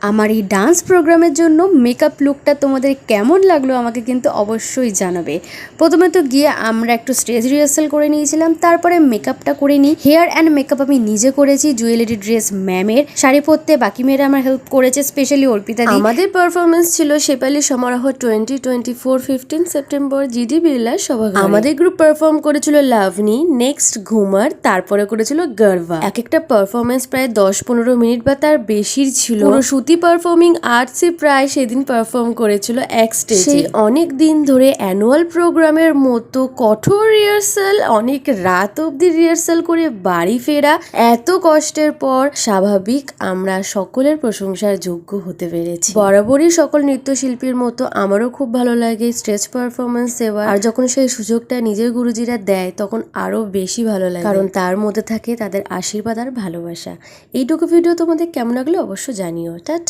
আমার এই ডান্স প্রোগ্রামের জন্য মেকআপ লুকটা তোমাদের কেমন লাগলো আমাকে কিন্তু অবশ্যই জানাবে। প্রথমে তো গিয়ে আমরা একটু স্টেজ রিহার্সাল করে নিয়েছিলাম, তারপরে মেকআপটা করে নিই। হেয়ার অ্যান্ড মেকআপ আমি নিজে করেছি, জুয়েলারি ড্রেস ম্যামের, শাড়ি পরতে বাকি মেয়েরা আমার হেল্প করেছে, স্পেশালি অর্পিতা দি। আমাদের পারফরমেন্স ছিল শেফালি সমারোহ 2024 15 সেপ্টেম্বর জিডি বিড়লার সভাঘরে। আমাদের গ্রুপ পারফর্ম করেছিল লাভনি, নেক্সট ঘুমার, তারপরে করেছিল গর্ভা। এক একটা পারফরমেন্স প্রায় 10-15 মিনিট বা তার বেশির ছিল। পুরো শ্রুতি পারফর্মিং আর্টসে প্রায় সেদিন পারফর্ম করেছিল এক স্টেজে। সেই অনেক দিন ধরে অ্যানুয়াল প্রোগ্রামের মতো কঠোর রিহার্সাল, অনেক রাত অব্দি রিহার্সাল করে বাড়ি ফেরা, এত কষ্টের পর স্বাভাবিক আমরা সকলের প্রশংসার যোগ্য হতে পেরেছি। বরাবরই সকল নৃত্যশিল্পীর মতো আমারও খুব ভালো লাগে স্টেজ পারফরমেন্স দেওয়ার, আর যখন সেই সুযোগটা নিজের গুরুজিরা দেয় তখন আরো বেশি ভালো লাগে, কারণ তার মধ্যে থাকে তাদের আশীর্বাদ আর ভালোবাসা। এইটুকু ভিডিও তোমাদের কেমন লাগলো অবশ্য জানিও। টাটা।